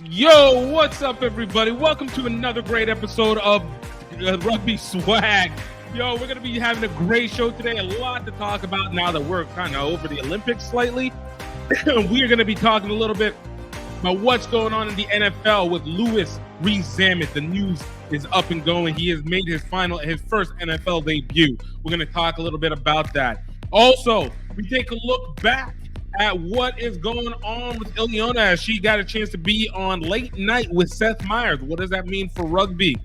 Yo, what's up, everybody? Welcome to another great episode of Rugby Swag. Yo, we're going to be having a great show today. A lot to talk about now that we're kind of over the Olympics slightly. We are going to be talking a little bit about what's going on in the NFL with Rees, Zammit. The news is up and going. He has made his first NFL debut. We're going to talk a little bit about that. Also, we take a look back at what is going on with Ilona as she got a chance to be on Late Night with Seth Meyers. What does that mean for rugby?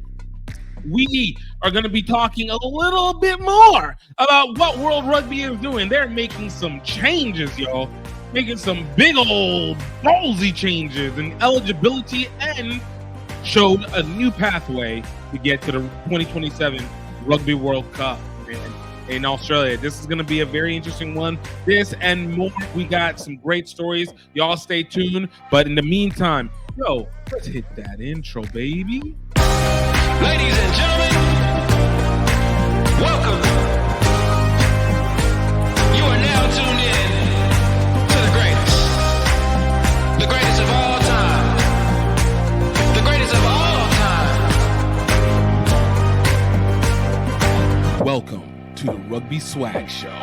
We are going to be talking a little bit more about what World Rugby is doing. They're making some changes, y'all. Making some big old ballsy changes in eligibility and showed a new pathway to get to the 2027 Rugby World Cup in Australia. This is going to be a very interesting one. This and more. We got some great stories. Y'all stay tuned. But in the meantime, let's hit that intro, baby. Ladies and gentlemen, welcome. You are now tuned in to the greatest of all time, the greatest of all time. Welcome to the Rugby Swag Show.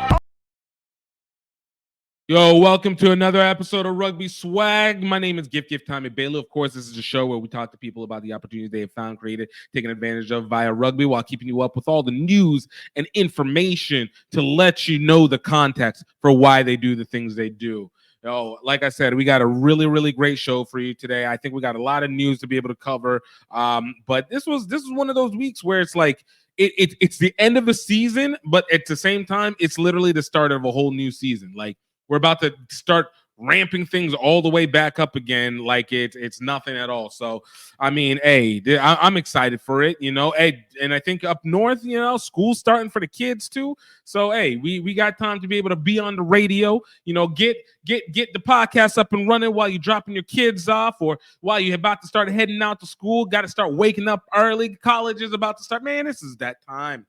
Yo, welcome to another episode of Rugby Swag. My name is GiftTime at Baylor. Of course, this is a show where we talk to people about the opportunities they have found, created, taken advantage of via rugby while keeping you up with all the news and information to let you know the context for why they do the things they do. Like I said, we got a really, really great show for you today. I think we got a lot of news to be able to cover. But this was one of those weeks where it's like, it's the end of the season, but at the same time, it's literally the start of a whole new season. Like, we're about to start ramping things all the way back up again, like it's nothing at all. So, I mean, hey, I'm excited for it, Hey, and I think up north, school's starting for the kids too. So, hey, we got time to be able to be on the radio, get the podcast up and running while you're dropping your kids off or while you're about to start heading out to school. Got to start waking up early. College is about to start. Man, this is that time.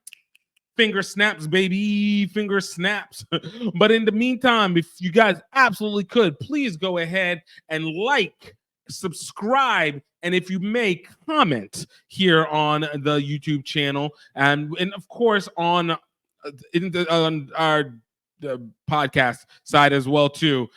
Finger snaps, baby. Finger snaps. But in the meantime, if you guys absolutely could, please go ahead and like, subscribe, and if you may, comment here on the YouTube channel. And of course, on our podcast side as well too.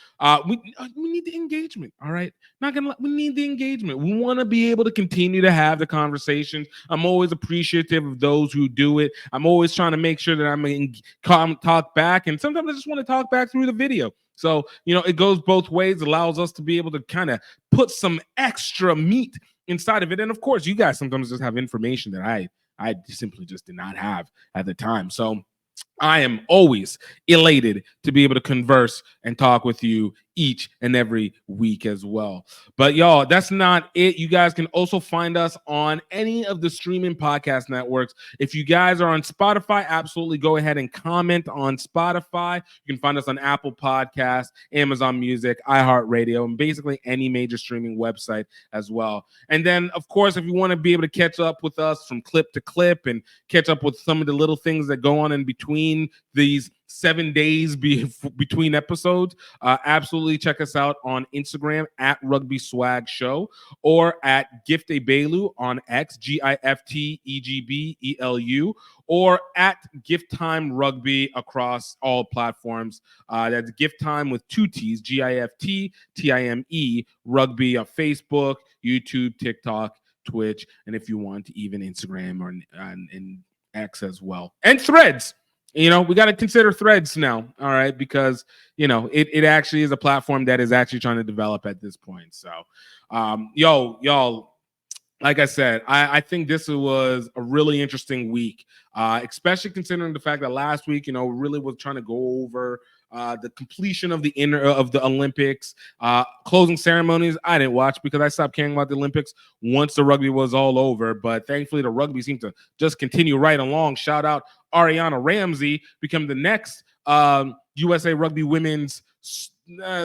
We need the engagement. All right, we need the engagement. We want to be able to continue to have the conversations. I'm always appreciative of those who do it. I'm always trying to make sure that I'm in talk back, and sometimes I just want to talk back through the video. So it goes both ways. Allows us to be able to kind of put some extra meat inside of it, and of course, you guys sometimes just have information that I simply just did not have at the time. So I am always elated to be able to converse and talk with you each and every week as well. But y'all, that's not it. You guys can also find us on any of the streaming podcast networks. If you guys are on Spotify, absolutely go ahead and comment on Spotify. You can find us on Apple Podcasts, Amazon Music, iHeartRadio, and basically any major streaming website as well. And then, of course, if you want to be able to catch up with us from clip to clip and catch up with some of the little things that go on in between these 7 days between episodes, absolutely check us out on Instagram at Rugby Swag Show or at GiftABelu on X, GiftEgbelu, or at GiftTime Rugby across all platforms. That's GiftTime with 2 T's, GiftTime Rugby on Facebook, YouTube, TikTok, Twitch, and if you want, even Instagram or and X as well, and Threads. We got to consider Threads now, all right, because, it actually is a platform that is actually trying to develop at this point. So, y'all, like I said, I think this was a really interesting week, especially considering the fact that last week, really was trying to go over the completion of the Olympics, closing ceremonies. I didn't watch because I stopped caring about the Olympics once the rugby was all over. But thankfully, the rugby seemed to just continue right along. Shout out Ariana Ramsey, become the next USA Rugby Women's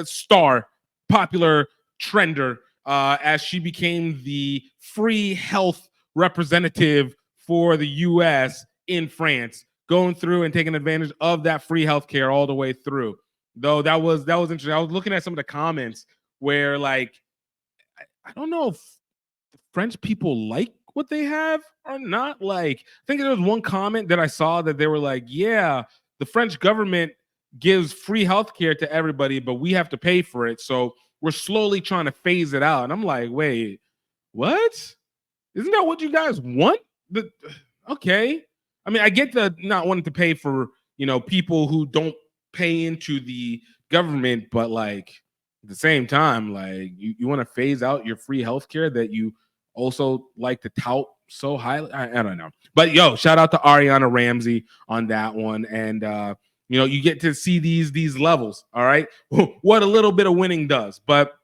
star, popular trender, as she became the free health representative for the U.S. in France, going through and taking advantage of that free healthcare all the way through. Though that was interesting. I was looking at some of the comments where, like, I don't know if the French people like what they have or not. Like, I think there was one comment that I saw that they were like, yeah, the French government gives free healthcare to everybody, but we have to pay for it. So we're slowly trying to phase it out. And I'm like, wait, what? Isn't that what you guys want? Okay. I mean, I get the not wanting to pay for, people who don't pay into the government, but like at the same time, like you want to phase out your free healthcare that you also like to tout so highly. I don't know. But yo, shout out to Ariana Ramsey on that one. And you get to see these levels, all right? What a little bit of winning does. But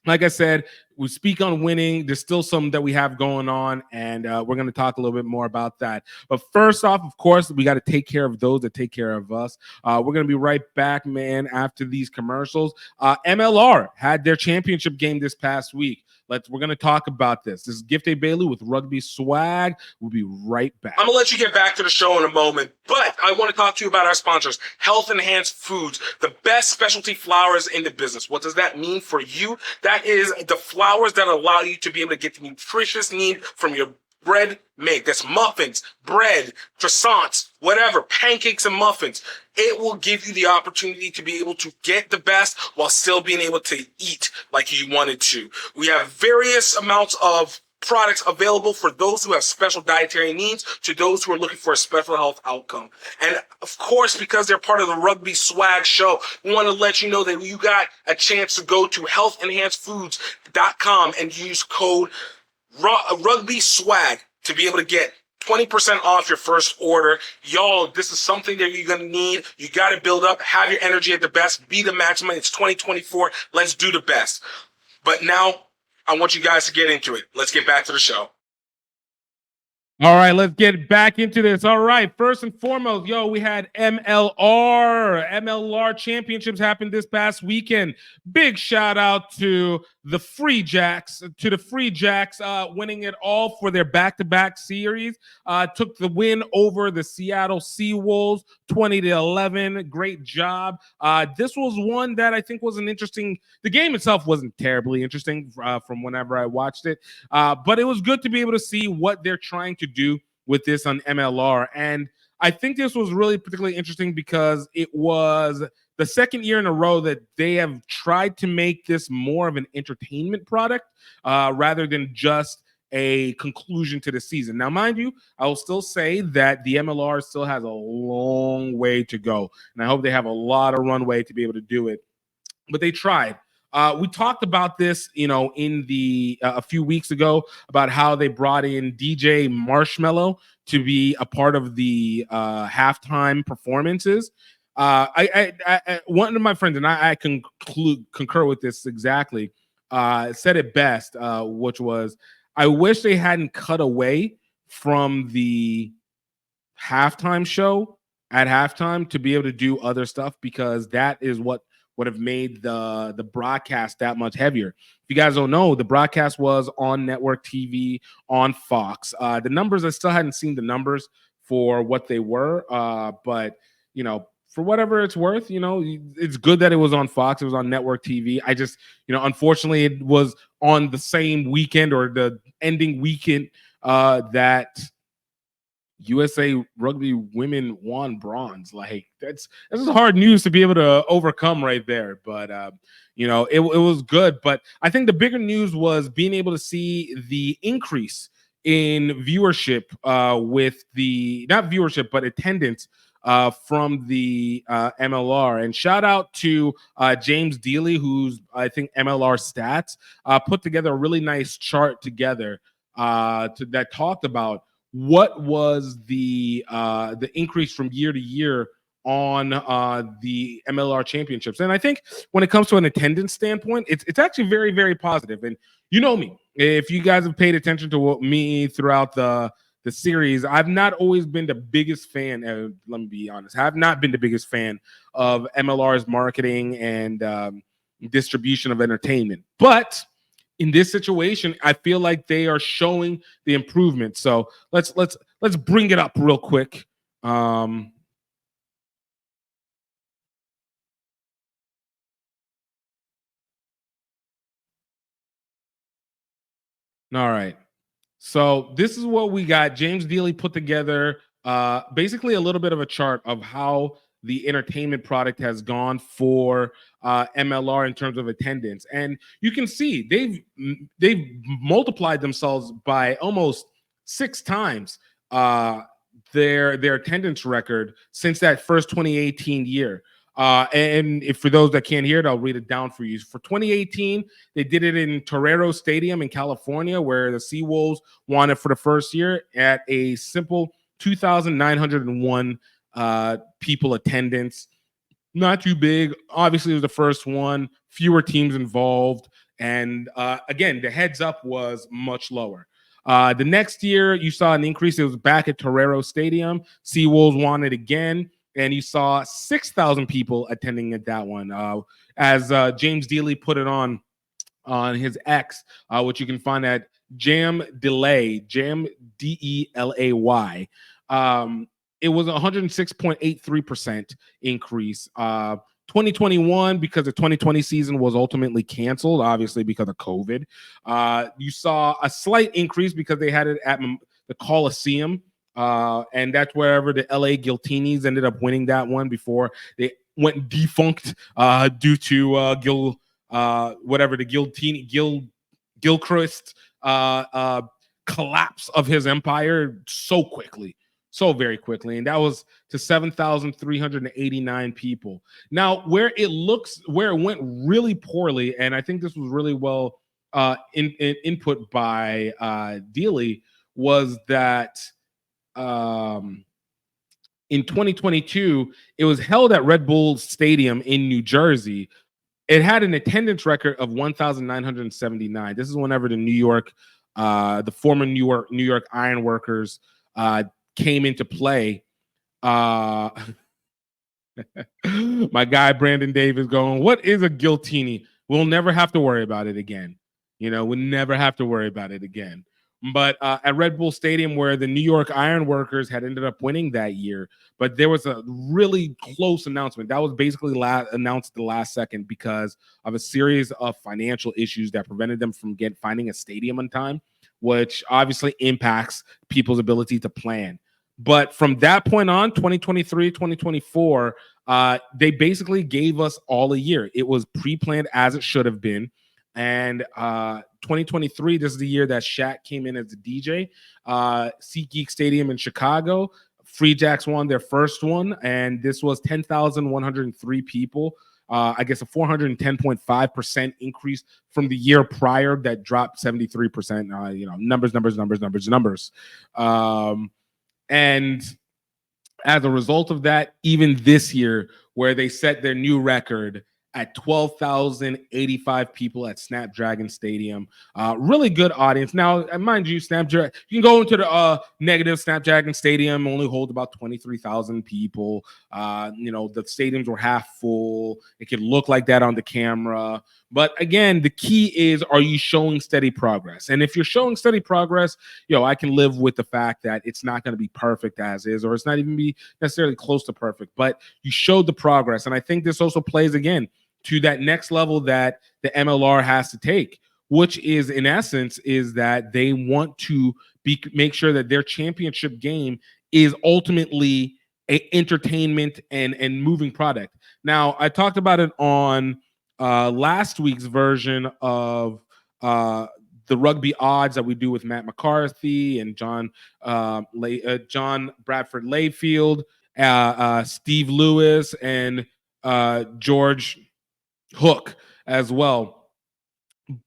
like I said, we speak on winning. There's still some that we have going on, and we're going to talk a little bit more about that. But first off, of course, we got to take care of those that take care of us. We're going to be right back, man, after these commercials. MLR had their championship game this past week. We're going to talk about this. This is Gift Bailey with Rugby Swag. We'll be right back. I'm going to let you get back to the show in a moment, but I want to talk to you about our sponsors, Health Enhanced Foods, the best specialty flours in the business. What does that mean for you? That is the flours that allow you to be able to get the nutritious need from your bread make. That's muffins, bread, croissants, whatever, pancakes and muffins. It will give you the opportunity to be able to get the best while still being able to eat like you wanted to. We have various amounts of products available for those who have special dietary needs to those who are looking for a special health outcome. And of course, because they're part of the Rugby Swag show, we want to let you know that you got a chance to go to healthenhancedfoods.com and use code Rugby Swag to be able to get 20% off your first order. Y'all, this is something that you're going to need. You got to build up, have your energy at the best, be the maximum. It's 2024. Let's do the best. But now I want you guys to get into it. Let's get back to the show. All right, let's get back into this. All right, first and foremost, we had MLR Championships happened this past weekend. Big shout out to the Free Jacks, winning it all for their back-to-back series. Took the win over the Seattle Seawolves, 20-11. Great job. This was one that I think was an interesting. The game itself wasn't terribly interesting from whenever I watched it, but it was good to be able to see what they're trying to do with this on MLR. And I think this was really particularly interesting because it was the second year in a row that they have tried to make this more of an entertainment product rather than just a conclusion to the season. Now, mind you, I will still say that the MLR still has a long way to go, and I hope they have a lot of runway to be able to do it. But they tried. We talked about this, in the a few weeks ago about how they brought in DJ Marshmello to be a part of the halftime performances. One of my friends, and I concur with this exactly, said it best, which was, I wish they hadn't cut away from the halftime show at halftime to be able to do other stuff, because that is what would have made the broadcast that much heavier. If you guys don't know, the broadcast was on network TV on Fox. The numbers, I still hadn't seen the numbers for what they were, but for whatever it's worth, it's good that it was on Fox. It was on network TV. I just, unfortunately, it was on the same weekend or the ending weekend that USA Rugby women won bronze. Like that's hard news to be able to overcome right there. But it was good. But I think the bigger news was being able to see the increase in viewership with the not viewership but attendance from the MLR. And shout out to James Dealey, who's I think MLR Stats put together a really nice chart together that talked about what was the increase from year to year on the MLR championships. And I think when it comes to an attendance standpoint, it's actually very, very positive. And you know me, if you guys have paid attention to me throughout the series, I've not always been the biggest fan. Let me be honest, I have not been the biggest fan of MLR's marketing and distribution of entertainment. But in this situation, I feel like they are showing the improvement. So let's bring it up real quick. All right. So this is what we got. James Dealey put together basically a little bit of a chart of how the entertainment product has gone for MLR in terms of attendance, and you can see they've multiplied themselves by almost 6 times their attendance record since that first 2018 year. And if for those that can't hear it, I'll read it down for you. For 2018, they did it in Torero Stadium in California, where the Seawolves won it for the first year at a simple 2,901 people attendance. Not too big. Obviously, it was the first one, fewer teams involved. And again, the heads up was much lower. The next year, you saw an increase. It was back at Torero Stadium. Seawolves won it again. And you saw 6,000 people attending at that one. As James Dealey put it on his X, which you can find at Jam Delay, Jam Delay. It was 106.83% increase. 2021, because the 2020 season was ultimately canceled, obviously because of COVID. You saw a slight increase because they had it at the Coliseum. And that's wherever the LA Guiltinis ended up winning that one before they went defunct due to the Gilchrist collapse of his empire so very quickly. And that was to 7,389 people. Now, where it went really poorly, and I think this was really well input by Dealey, was that in 2022, it was held at Red Bull Stadium in New Jersey. It had an attendance record of 1,979. This is whenever the former New York Ironworkers came into play. My guy Brandon Davis going, what is a Guiltini? We'll never have to worry about it again. We'll never have to worry about it again. But at Red Bull Stadium, where the New York Ironworkers had ended up winning that year, but there was a really close announcement that was basically announced the last second because of a series of financial issues that prevented them from finding a stadium on time, which obviously impacts people's ability to plan. But from that point on, 2023, 2024, they basically gave us all a year. It was pre-planned as it should have been. And 2023, this is the year that Shaq came in as the DJ. SeatGeek Stadium in Chicago, Free Jacks won their first one, and this was 10,103 people. I guess a 410.5% increase from the year prior that dropped 73%. Numbers. And as a result of that, even this year, where they set their new record at 12,085 people at Snapdragon Stadium. Really good audience. Now, mind you, Snapdragon, you can go into the negative. Snapdragon Stadium only holds about 23,000 people. The stadiums were half full. It could look like that on the camera. But again, the key is, are you showing steady progress? And if you're showing steady progress, I can live with the fact that it's not going to be perfect as is, or it's not even be necessarily close to perfect, but you showed the progress. And I think this also plays again to that next level that the MLR has to take, which is in essence is that they want to make sure that their championship game is ultimately a entertainment and moving product. Now, I talked about it on last week's version of the rugby odds that we do with Matt McCarthy and John Bradford Layfield, Steve Lewis, and George Hook as well.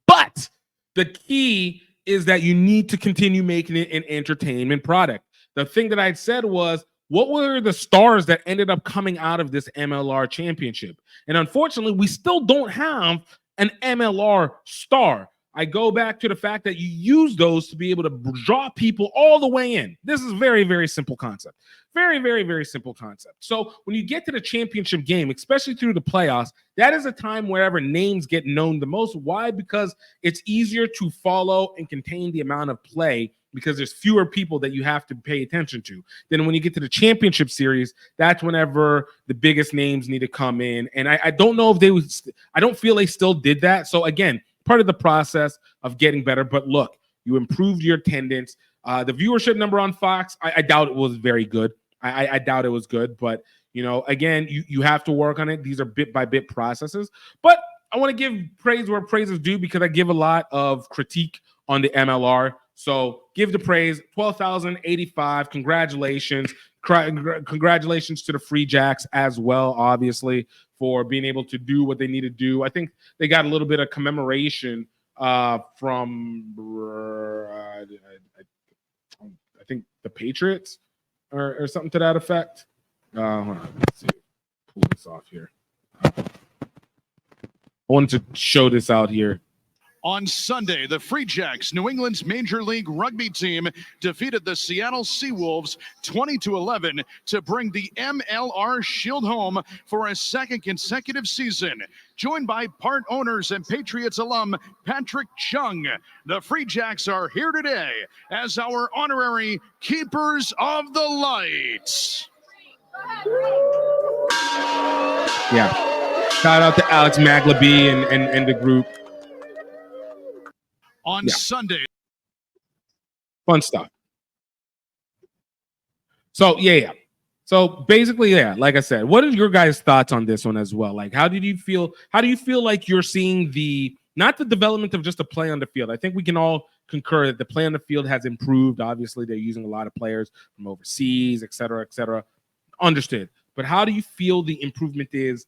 But the key is that you need to continue making it an entertainment product. The thing that I said was, what were the stars that ended up coming out of this MLR championship? And unfortunately, we still don't have an MLR star. I go back to the fact that you use those to be able to draw people all the way in. This is very, very simple concept. Very, very, very simple concept. So when you get to the championship game, especially through the playoffs, that is a time wherever names get known the most. Why? Because it's easier to follow and contain the amount of play because there's fewer people that you have to pay attention to. Then when you get to the championship series, that's whenever the biggest names need to come in. And I don't know if I don't feel they still did that. So again, part of the process of getting better. But look, You improved your attendance. The viewership number on Fox, I doubt it was very good. I doubt it was good, but again, you have to work on it. These are bit by bit processes, but I want to give praise where praise is due, because I give a lot of critique on the MLR. So give the praise. 12,085. Congratulations. Congratulations to the Free Jacks as well, obviously, for being able to do what they need to do. I think they got a little bit of commemoration from I think the Patriots or something to that effect. Hold on, let's see. Pull this off here. I wanted to show this out here. On Sunday, the Free Jacks, New England's Major League Rugby team, defeated the Seattle Seawolves 20-11 to bring the MLR Shield home for a second consecutive season. Joined by part owners and Patriots alum Patrick Chung, the Free Jacks are here today as our honorary Keepers of the Lights. Yeah. Shout out to Alex Maglaby and the group. On Sunday. Fun stuff. So, yeah. So, basically, like I said, what are your guys' thoughts on this one as well? Like, how do you feel like you're seeing not the development of just a play on the field? I think we can all concur that the play on the field has improved. Obviously, they're using a lot of players from overseas, et cetera, et cetera. Understood. But how do you feel the improvement is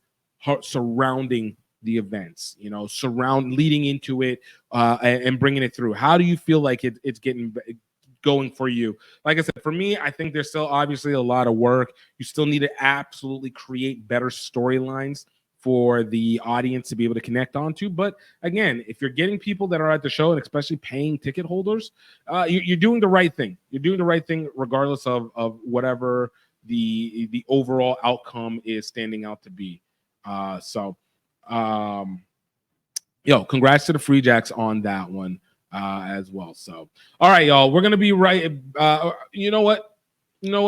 surrounding the events, leading into it and bringing it through? How do you feel like it's going for you? Like I said, for me, I think there's still obviously a lot of work. You still need to absolutely create better storylines for the audience to be able to connect onto. But again, if you're getting people that are at the show, and especially paying ticket holders, you're doing the right thing. You're doing the right thing regardless of whatever the overall outcome is standing out to be. Congrats to the Free Jacks on that one as well. So, all right, y'all, we're gonna be right. You know what? I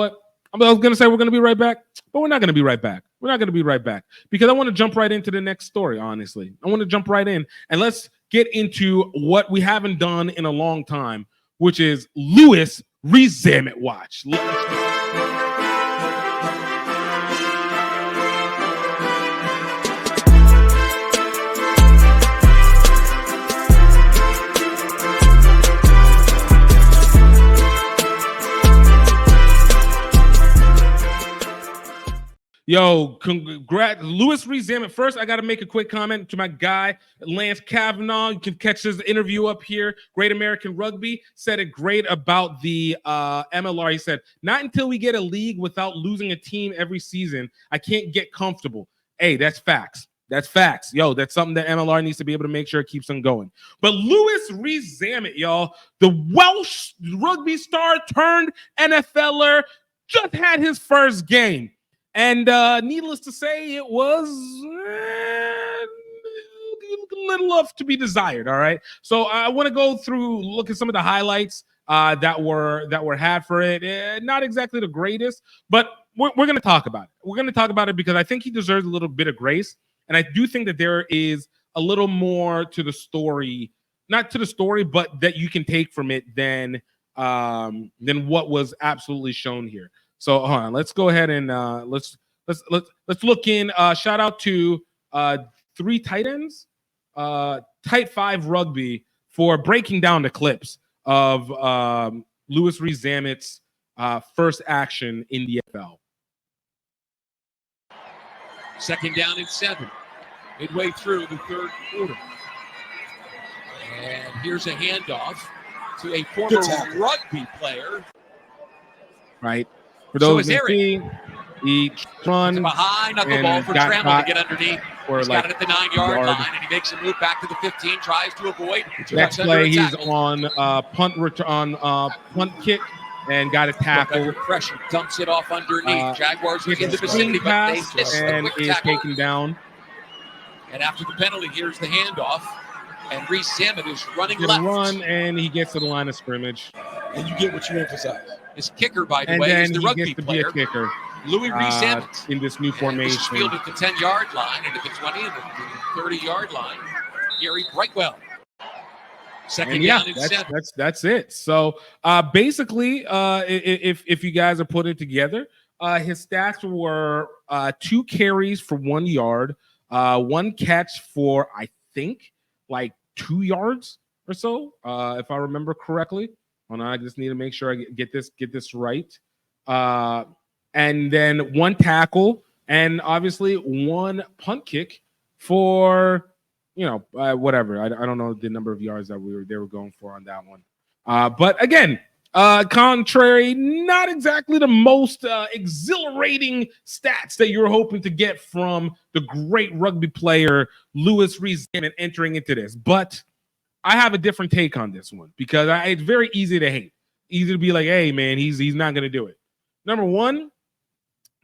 was gonna say we're gonna be right back, but we're not gonna be right back. We're not gonna be right back because I want to jump right into the next story. Honestly, I want to jump right in and let's get into what we haven't done in a long time, which is Rees Zammit watch. Yo, congrats, Rees Zammit. First, I got to make a quick comment to my guy, Lance Kavanaugh. You can catch his interview up here. Great American Rugby said it great about the MLR. He said, not until we get a league without losing a team every season, I can't get comfortable. Hey, that's facts. That's facts. Yo, that's something that MLR needs to be able to make sure it keeps on going. But Rees Zammit, y'all, the Welsh rugby star turned NFLer, just had his first game. And needless to say, it was a little off to be desired. All right. So I want to go through, look at some of the highlights that were had for it. Not exactly the greatest, but we're going to talk about it. We're going to talk about it because I think he deserves a little bit of grace. And I do think that there is a little more to the story, not to the story, but that you can take from it than what was absolutely shown here. So hold on, let's go ahead and let's look in. Shout out to 3 tight ends, Tight 5 Rugby, for breaking down the clips of Rees Zammit's first action in the NFL. Second down and 7, midway through the third quarter, and here's a handoff to a former rugby player. Right. For those who see, he run behind knuckleball for Trammell to get underneath. He's got it at the 9-yard line, and he makes a move back to the 15, tries to avoid. Next play, he's on punt kick and got a tackle. Pressure dumps it off underneath. Jaguars are in the vicinity, but they miss and is taken down. And after the penalty, here's the handoff, and Rees Zammit is running left. And he gets to the line of scrimmage. And you get what you emphasize. His kicker, by the way, is the rugby player, Rees Zammit, in this new formation. This is field at the 10-yard line, and at the 20 and the 30-yard line, Gary Brightwell. Second And yeah, down and 7. that's it. So basically, if you guys are putting it together, his stats were 2 carries for 1 yard, 1 catch for I think like 2 yards or so, if I remember correctly. Hold on, I just need to make sure I get this right. And then 1 tackle, and obviously 1 punt kick for whatever. I don't know the number of yards that they were going for on that one. But again, contrary, not exactly the most exhilarating stats that you're hoping to get from the great rugby player Rees entering into this. But I have a different take on this one because it's very easy to hate. Easy to be like, hey, man, he's not going to do it. Number one,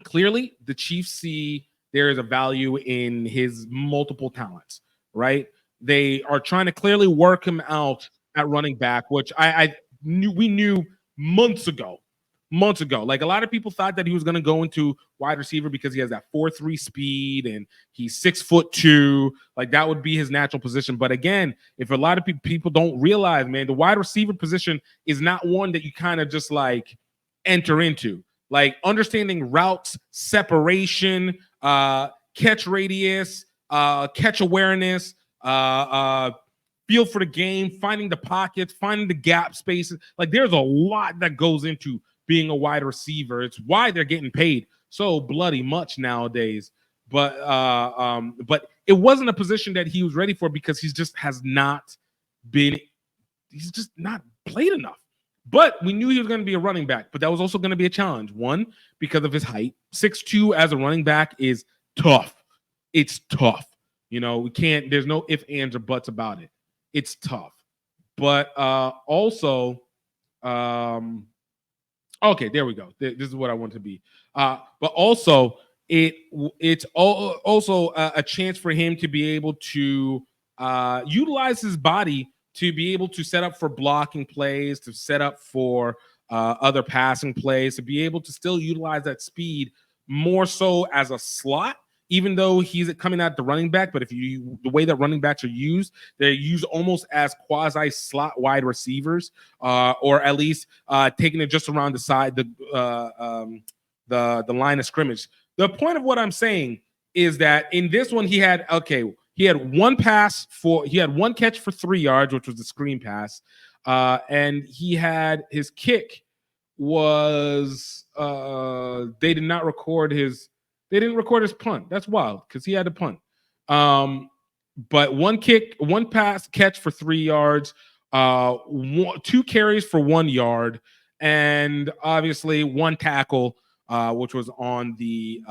clearly the Chiefs see there is a value in his multiple talents, right? They are trying to clearly work him out at running back, which we knew months ago. Like a lot of people thought that he was going to go into wide receiver because he has that 4.3 speed and he's 6'2". Like that would be his natural position. But again, if a lot of people don't realize, man, the wide receiver position is not one that you kind of just like enter into. Like understanding routes, separation, catch radius, catch awareness, feel for the game, finding the pockets, finding the gap spaces. Like there's a lot that goes into being a wide receiver. It's why they're getting paid so bloody much nowadays. But it wasn't a position that he was ready for because he's just not played enough. But we knew he was going to be a running back, but that was also going to be a challenge. One, because of his height. 6'2" as a running back is tough. It's tough. There's no ifs, ands, or buts about it. It's tough. But also, okay, there we go. This is what I want to be. But also, it's also a chance for him to be able to utilize his body to be able to set up for blocking plays, to set up for other passing plays, to be able to still utilize that speed more so as a slot, even though he's coming out the running back. But the way that running backs are used, they're used almost as quasi slot wide receivers, or at least taking it just around the side, the line of scrimmage. The point of what I'm saying is that in this one, he had 1 catch for 3 yards, which was the screen pass. And he had his kick was they didn't record his punt. That's wild because he had a punt. But 1 pass catch for 3 yards, 2 carries for 1 yard, and obviously 1 tackle, which was on the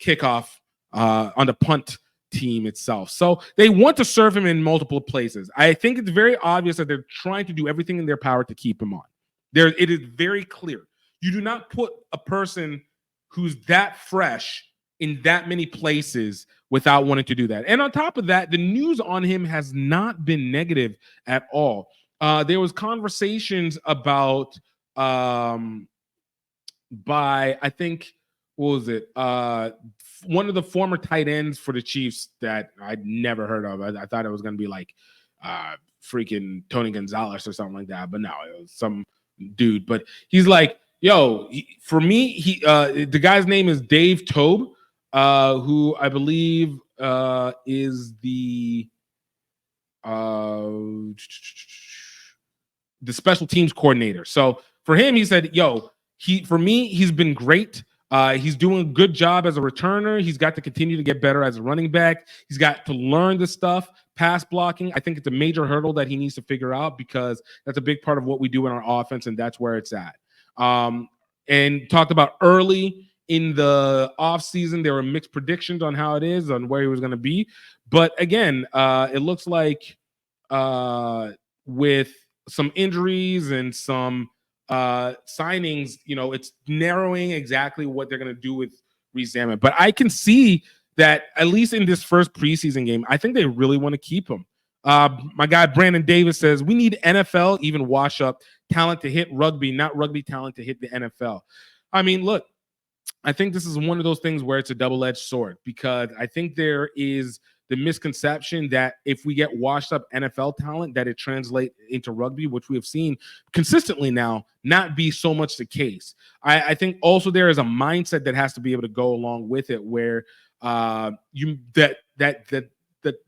kickoff on the punt team itself. So they want to serve him in multiple places. I think it's very obvious that they're trying to do everything in their power to keep him on. It is very clear. You do not put a person who's that fresh in that many places without wanting to do that. And on top of that, the news on him has not been negative at all. There was conversations about by, I think, what was it? One of the former tight ends for the Chiefs that I'd never heard of. I thought it was going to be like freaking Tony Gonzalez or something like that. But no, it was some dude. But he's like, yo, for me, the guy's name is Dave Tobe, who I believe is the special teams coordinator. So for him, he said, yo, he's been great. He's doing a good job as a returner. He's got to continue to get better as a running back. He's got to learn the stuff. Pass blocking, I think it's a major hurdle that he needs to figure out because that's a big part of what we do in our offense, and that's where it's at. And talked about early in the offseason, there were mixed predictions on how it is, on where he was going to be. But again, it looks like with some injuries and some signings, it's narrowing exactly what they're going to do with Rees Zammit. But I can see that at least in this first preseason game, I think they really want to keep him. My guy Brandon Davis says we need NFL, even wash up talent to hit rugby, not rugby talent to hit the NFL. I mean, look, I think this is one of those things where it's a double-edged sword because I think there is the misconception that if we get washed up NFL talent, that it translates into rugby, which we have seen consistently now not be so much the case. I think also there is a mindset that has to be able to go along with it, where the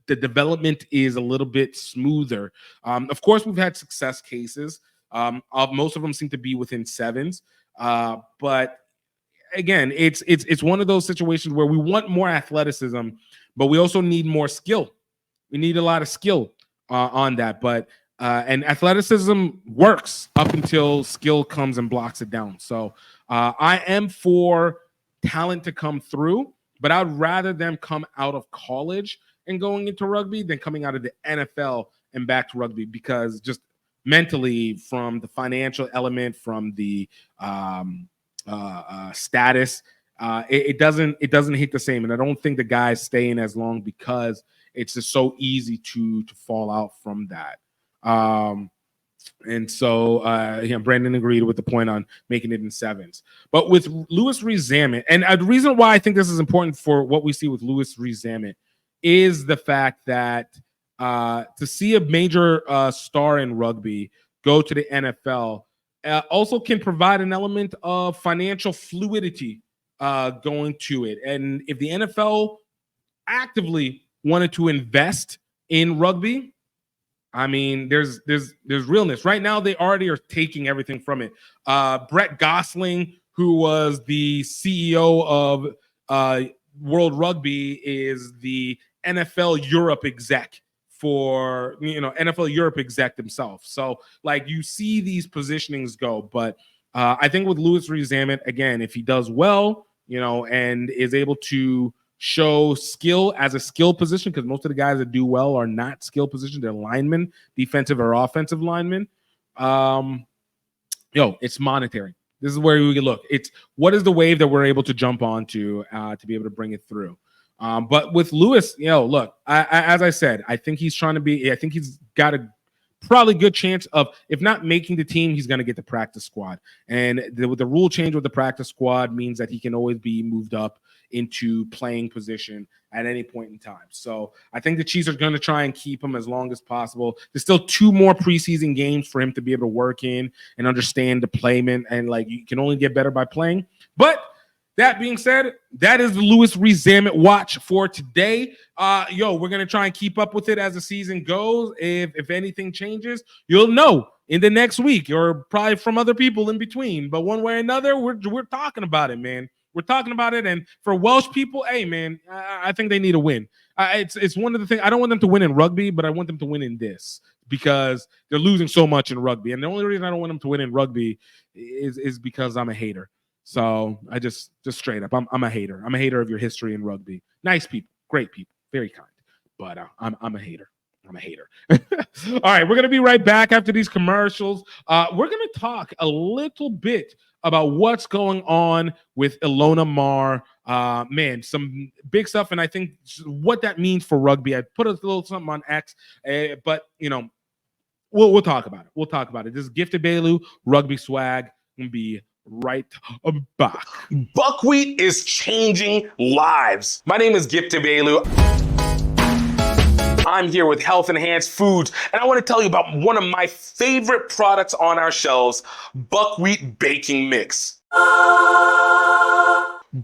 development is a little bit smoother. Of course, we've had success cases. Most of them seem to be within sevens, but again, it's one of those situations where we want more athleticism, but we also need more skill. We need a lot of skill on that, but and athleticism works up until skill comes and blocks it down. So I am for talent to come through, but I'd rather them come out of college and going into rugby than coming out of the NFL and back to rugby, because just mentally, from the financial element, from the status, it doesn't hit the same. And I don't think the guys stay in as long because it's just so easy to fall out from that. And so Brandon agreed with the point on making it in sevens. But with Louis Rees Zammit, and the reason why I think this is important for what we see with Louis Rees Zammit is the fact that to see a major star in rugby go to the NFL also can provide an element of financial fluidity going to it. And if the NFL actively wanted to invest in rugby, I mean, there's realness. Right now, they already are taking everything from it. Brett Gosling, who was the CEO of World Rugby, is the NFL Europe exec for, NFL Europe exec himself. So, like, you see these positionings go. But I think with Louis Rees Zammit, again, if he does well, and is able to show skill as a skill position, because most of the guys that do well are not skill positions, they're linemen, defensive or offensive linemen. It's monetary. This is where we can look. It's what is the wave that we're able to jump onto to be able to bring it through. But with Louis, look, as I said, I think he's got a probably good chance of, if not making the team, he's going to get the practice squad. And the rule change with the practice squad means that he can always be moved up into playing position at any point in time. So I think the Chiefs are going to try and keep him as long as possible. There's still 2 more preseason games for him to be able to work in and understand the playment. And you can only get better by playing. But that being said, that is the Louis Rees Zammit watch for today. We're going to try and keep up with it as the season goes. If anything changes, you'll know in the next week, or probably from other people in between. But one way or another, we're talking about it, man. We're talking about it. And for Welsh people, hey, man, I think they need a win. It's one of the things. I don't want them to win in rugby, but I want them to win in this, because they're losing so much in rugby. And the only reason I don't want them to win in rugby is because I'm a hater. So I just straight up, I'm a hater. I'm a hater of your history in rugby. Nice people, great people, very kind. But I'm a hater. I'm a hater. All right, we're going to be right back after these commercials. We're going to talk a little bit about what's going on with Ilona Maher. Man, some big stuff, and I think what that means for rugby. I put a little something on X, but we'll talk about it. We'll talk about it. This is Gifted Bailu, Rugby Swag. Gonna be right back. Buckwheat is changing lives. My name is Gifted Bailu. I'm here with Health Enhanced Foods, and I want to tell you about one of my favorite products on our shelves, buckwheat baking mix.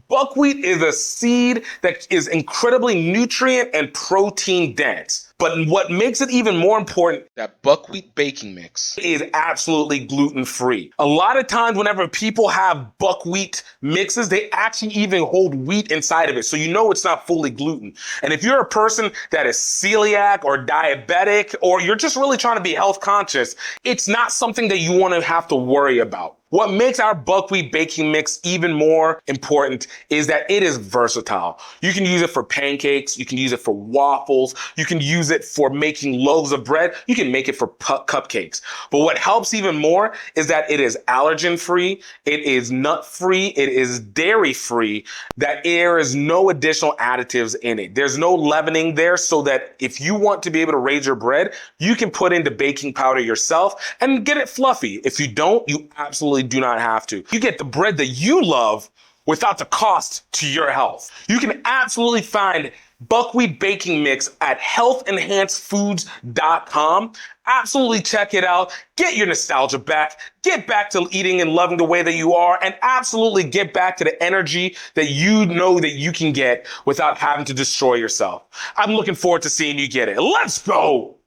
Buckwheat is a seed that is incredibly nutrient and protein dense. But what makes it even more important, that buckwheat baking mix is absolutely gluten-free. A lot of times whenever people have buckwheat mixes, they actually even hold wheat inside of it. So it's not fully gluten. And if you're a person that is celiac or diabetic, or you're just really trying to be health conscious, it's not something that you want to have to worry about. What makes our buckwheat baking mix even more important is that it is versatile. You can use it for pancakes. You can use it for waffles. You can use it for making loaves of bread. You can make it for cupcakes. But what helps even more is that it is allergen-free. It is nut-free. It is dairy-free. That there is no additional additives in it. There's no leavening there, so that if you want to be able to raise your bread, you can put in the baking powder yourself and get it fluffy. If you don't, you absolutely do not have to. You get the bread that you love without the cost to your health. You can absolutely find buckwheat baking mix at healthenhancedfoods.com. Absolutely check it out. Get your nostalgia back. Get back to eating and loving the way that you are, and absolutely get back to the energy that you know that you can get without having to destroy yourself. I'm looking forward to seeing you get it. Let's go.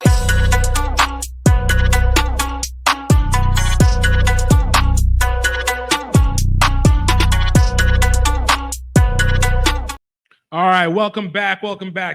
All right, welcome back.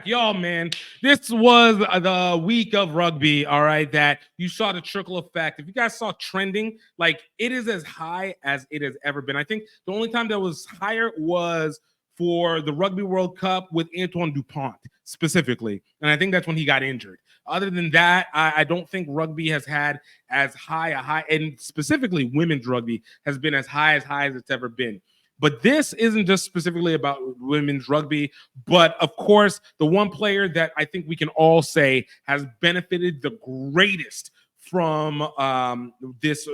Y'all, man, this was the week of rugby, all right, that you saw the trickle effect. If you guys saw trending, like, it is as high as it has ever been. I think the only time that was higher was for the Rugby World Cup with Antoine Dupont specifically, and I think that's when he got injured. Other than that, I don't think rugby has had as high a high, and specifically women's rugby has been as high as it's ever been. But this isn't just specifically about women's rugby, but of course, the one player that I think we can all say has benefited the greatest from this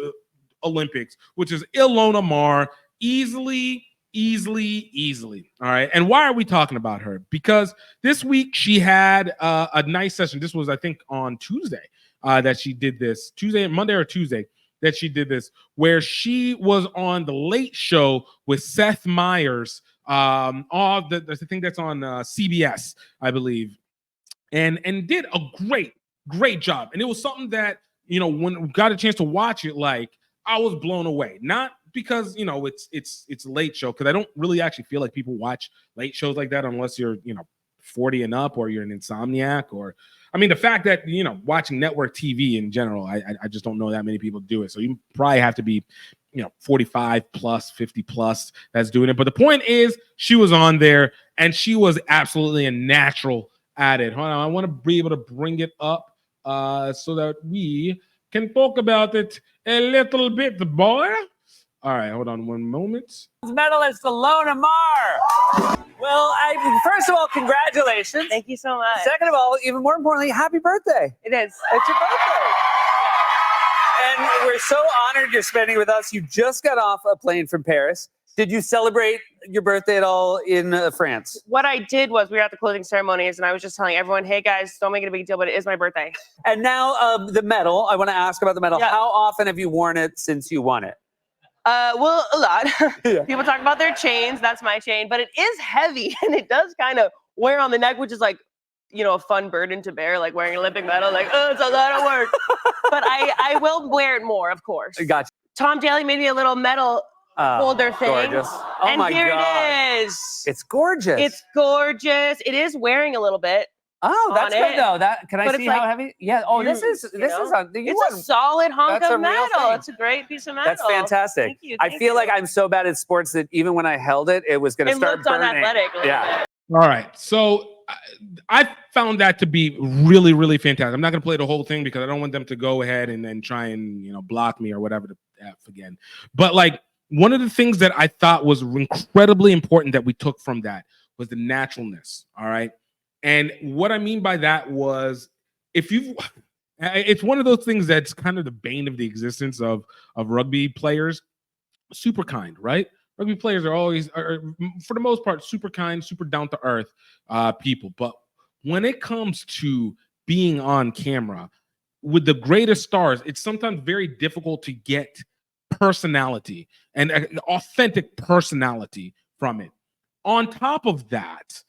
Olympics, which is Ilona Maher, easily. All right. And why are we talking about her? Because this week she had a nice session. This was, I think, on Tuesday that she did this. Monday or Tuesday. That she did this, where she was on the Late Show with Seth Meyers. I think that's on CBS, I believe, and did a great job. And it was something that, when we got a chance to watch it, like, I was blown away. Not because it's a late show, because I don't really actually feel like people watch late shows like that unless you're 40 and up, or you're an insomniac, or the fact that, watching network TV in general, I just don't know that many people do it. So you probably have to be, 45 plus, 50 plus that's doing it. But the point is, she was on there and she was absolutely a natural at it. Hold on, I want to be able to bring it up so that we can talk about it a little bit, boy. All right, hold on one moment. Medalist Ilona Maher. Well, first of all, congratulations. Thank you so much. Second of all, even more importantly, happy birthday. It is. It's your birthday. And we're so honored you're spending with us. You just got off a plane from Paris. Did you celebrate your birthday at all in France? What I did was, we were at the closing ceremonies, and I was just telling everyone, hey, guys, don't make it a big deal, but it is my birthday. And now the medal. I want to ask about the medal. Yeah. How often have you worn it since you won it? Well, a lot. Yeah. People talk about their chains. That's my chain. But it is heavy, and it does kind of wear on the neck, which is like, a fun burden to bear, like wearing an Olympic medal. Like, oh, it's a lot of work. But I will wear it more, of course. Gotcha. Tom Daly made me a little medal holder thing. Gorgeous. Oh, and my here God. it is. It's gorgeous. It's gorgeous. It is wearing a little bit. Oh, that's good though. Can I But see it's how like heavy? Yeah. Oh, this is it's a solid hunk That's a of real metal. thing. It's a great piece of metal. That's fantastic. Thank you. I feel like I'm so bad at sports that even when I held it, it was going to It start looked burning. unathletic. Yeah. All right. So I found that to be really, really fantastic. I'm not going to play the whole thing because I don't want them to go ahead and then try and, block me or whatever the F again. But like, one of the things that I thought was incredibly important that we took from that was the naturalness. All right. And what I mean by that was, it's one of those things that's kind of the bane of the existence of rugby players. Super kind, right? Rugby players are always, for the most part, super kind, super down to earth people. But when it comes to being on camera with the greatest stars, it's sometimes very difficult to get personality and an authentic personality from it. On top of that,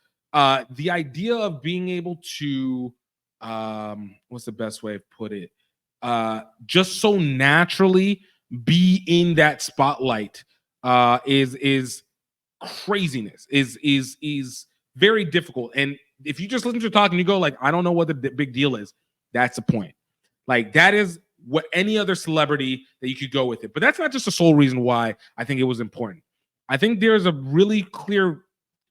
the idea of being able to, what's the best way to put it? Just so naturally be in that spotlight is craziness, is very difficult. And if you just listen to talk and you go like, I don't know what the big deal is, that's the point. Like, that is what any other celebrity that you could go with it. But that's not just the sole reason why I think it was important. I think there's a really clear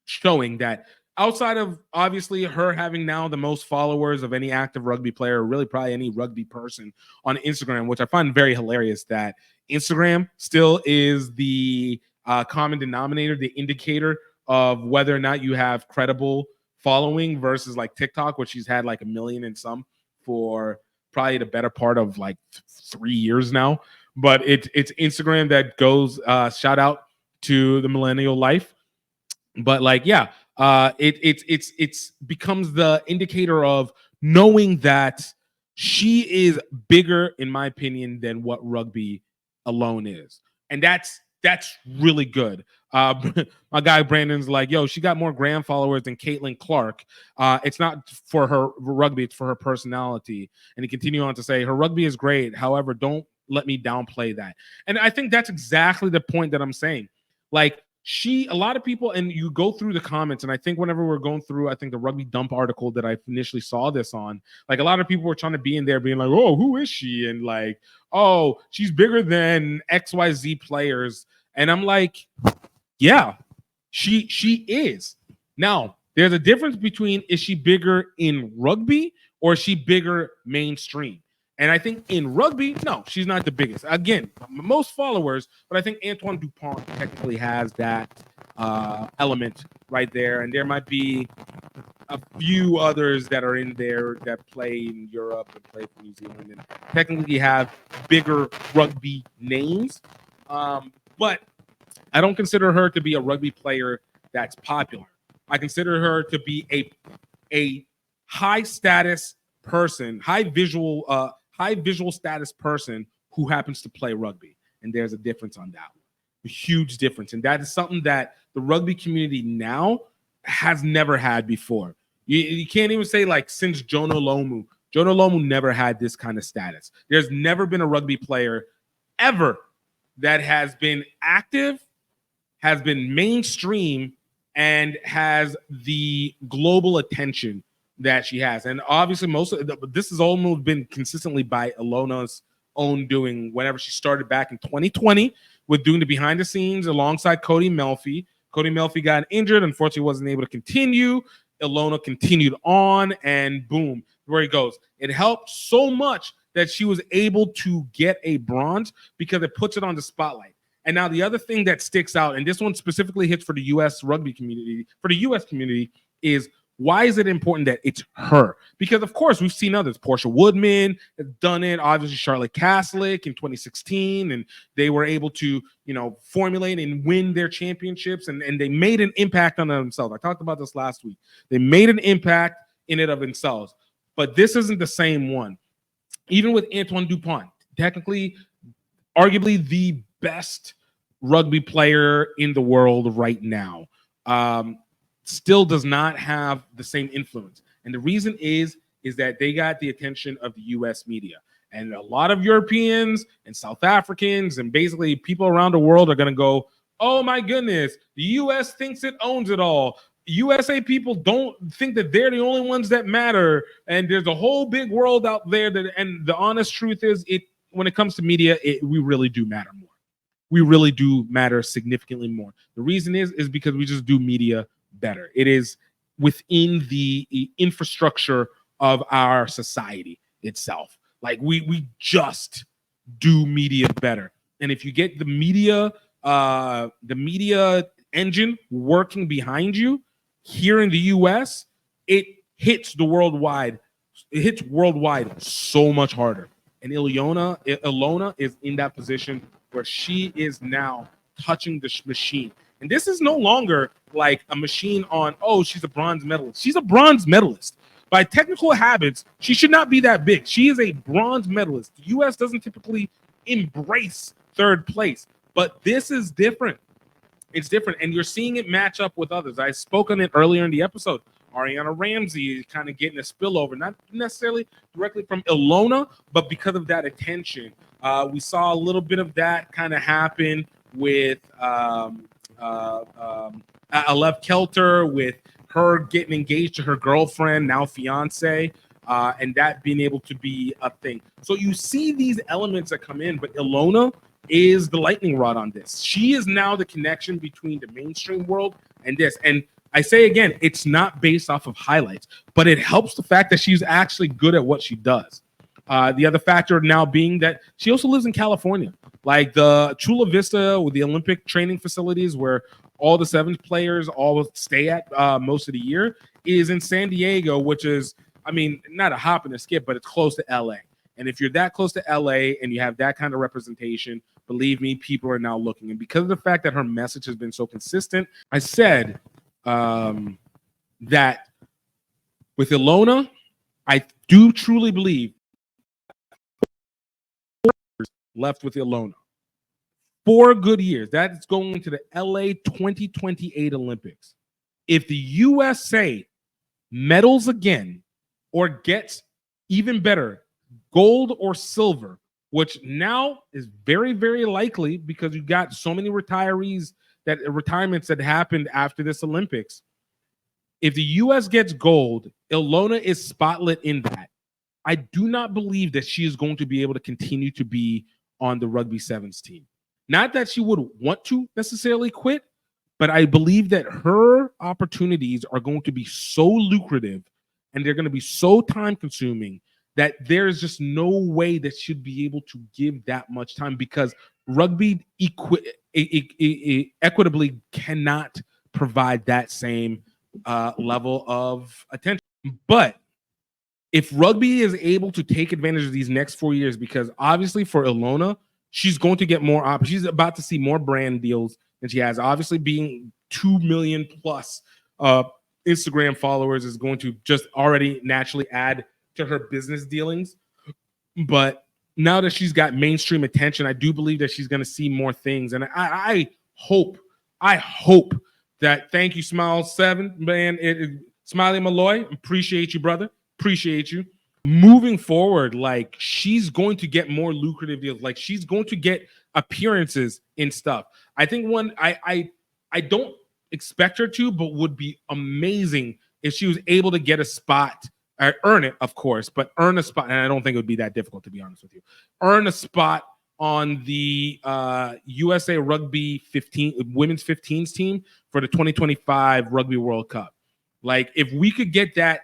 showing that outside of obviously her having now the most followers of any active rugby player, or really probably any rugby person on Instagram, which I find very hilarious that Instagram still is the common denominator, the indicator of whether or not you have credible following versus like TikTok, which she's had like 1 million and some for probably the better part of like 3 years now. But it's Instagram that goes, shout out to the millennial life. But like, yeah, It's becomes the indicator of knowing that she is bigger, in my opinion, than what rugby alone is, and that's really good. My guy Brandon's like, yo, she got more gram followers than Caitlin Clark. It's not for her rugby, it's for her personality. And he continued on to say, her rugby is great. However, don't let me downplay that. And I think that's exactly the point that I'm saying. Like, a lot of people, and you go through the comments, and I think whenever we're going through, I think the Rugby Dump article that I initially saw this on, like a lot of people were trying to be in there being like, oh, who is she? And like, oh, she's bigger than XYZ players. And I'm like, yeah, she is. Now, there's a difference between, is she bigger in rugby or is she bigger mainstream? And I think in rugby, no, she's not the biggest. Again, most followers, but I think Antoine Dupont technically has that element right there. And there might be a few others that are in there that play in Europe and play for New Zealand and technically have bigger rugby names. But I don't consider her to be a rugby player that's popular. I consider her to be a high status person, high visual status person who happens to play rugby. And there's a difference on that one, a huge difference. And that is something that the rugby community now has never had before. You can't even say like since Jonah Lomu. Jonah Lomu never had this kind of status. There's never been a rugby player ever that has been active, has been mainstream, and has the global attention that she has. And obviously this has almost been consistently by Ilona's own doing whenever she started back in 2020 with doing the behind the scenes alongside Cody Melfi. Cody Melfi got injured, unfortunately wasn't able to continue. Ilona continued on, and boom, where he goes. It helped so much that she was able to get a bronze because it puts it on the spotlight. And now the other thing that sticks out, and this one specifically hits for the U.S. rugby community, for the U.S. community, is why is it important that it's her? Because, of course, we've seen others. Portia Woodman has done it. Obviously, Charlotte Caslick in 2016. And they were able to, formulate and win their championships. And they made an impact on themselves. I talked about this last week. They made an impact in it of themselves. But this isn't the same one. Even with Antoine Dupont, technically, arguably the best rugby player in the world right now, still does not have the same influence. And the reason is that they got the attention of the U.S. media. And a lot of Europeans and South Africans and basically people around the world are going to go, oh my goodness, the U.S. thinks it owns it all. USA people don't think that they're the only ones that matter. And there's a whole big world out there and the honest truth is when it comes to media, we really do matter more. We really do matter significantly more. The reason is because we just do media better. It is within the infrastructure of our society itself. Like we just do media better. And if you get the media engine working behind you here in the US, it hits worldwide so much harder. And Ilona is in that position where she is now touching the machine. And this is no longer like a machine on, oh, she's a bronze medalist. She's a bronze medalist. By technical habits, she should not be that big. She is a bronze medalist. The U.S. doesn't typically embrace third place, but this is different. It's different, and you're seeing it match up with others. I spoke on it earlier in the episode. Ariana Ramsey is kind of getting a spillover, not necessarily directly from Ilona, but because of that attention. We saw a little bit of that kind of happen with Alev Kelter, with her getting engaged to her girlfriend, now fiance, and that being able to be a thing. So you see these elements that come in, but Ilona is the lightning rod on this. She is now the connection between the mainstream world and this. And I say again, it's not based off of highlights, but it helps the fact that she's actually good at what she does. The other factor now being that she also lives in California, like the Chula Vista with the Olympic training facilities where all the Sevens players all stay at most of the year is in San Diego, which is, I mean, not a hop and a skip, but it's close to LA. And if you're that close to LA and you have that kind of representation, believe me, people are now looking. And because of the fact that her message has been so consistent, I said, that with Ilona, I do truly believe left with Ilona. 4 good years. That's going into the LA 2028 Olympics. If the USA medals again or gets even better, gold or silver, which now is very, very likely because you got so many retirements that happened after this Olympics. If the US gets gold, Ilona is spotlit in that. I do not believe that she is going to be able to continue to be on the Rugby Sevens team. Not that she would want to necessarily quit, but I believe that her opportunities are going to be so lucrative and they're going to be so time consuming that there's just no way that she'd be able to give that much time because rugby equitably cannot provide that same level of attention. But if rugby is able to take advantage of these next 4 years, because obviously for Ilona, she's going to get more options. She's about to see more brand deals than she has. Obviously, being 2 million plus Instagram followers is going to just already naturally add to her business dealings. But now that she's got mainstream attention, I do believe that she's going to see more things. And I hope that, thank you, Smile 7, man. Smiley Malloy, appreciate you, brother. Appreciate you. Moving forward, like she's going to get more lucrative deals. Like she's going to get appearances in stuff. I think one I don't expect her to, but would be amazing if she was able to get a spot, earn it, of course, but earn a spot. And I don't think it would be that difficult, to be honest with you. Earn a spot on the USA Rugby 15 women's 15s team for the 2025 Rugby World Cup. Like if we could get that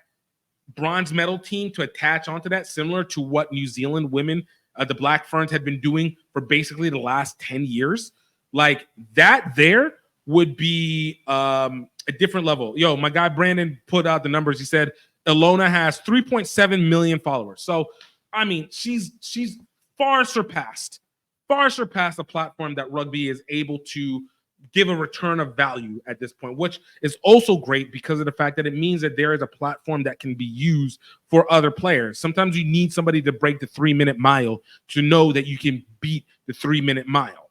bronze medal team to attach onto that, similar to what New Zealand women, the Black Ferns, had been doing for basically the last 10 years, like that there would be a different level. Yo, my guy Brandon put out the numbers. He said Ilona has 3.7 million followers. So, I mean, she's far surpassed the platform that rugby is able to give a return of value at this point, which is also great because of the fact that it means that there is a platform that can be used for other players. Sometimes you need somebody to break the 3-minute mile to know that you can beat the 3-minute mile.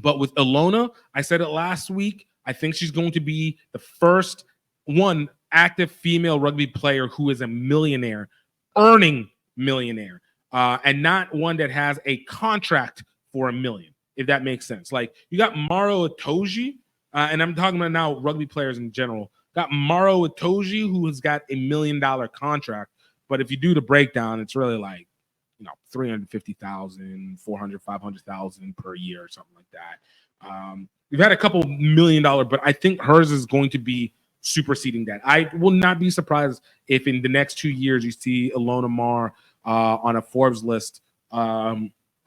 But with Ilona, I said it last week, I think she's going to be the first one active female rugby player who is a millionaire, earning millionaire, and not one that has a contract for $1 million. If that makes sense. Like you got Maro Itoje, and I'm talking about now rugby players in general. Got Maro Itoje, who has got $1 million contract, but if you do the breakdown, it's really like, you know, 350,000, 400, 500,000 per year or something like that. We've had a couple $1 million, but I think hers is going to be superseding that. I will not be surprised if in the next 2 years you see Ilona Maher on a Forbes list,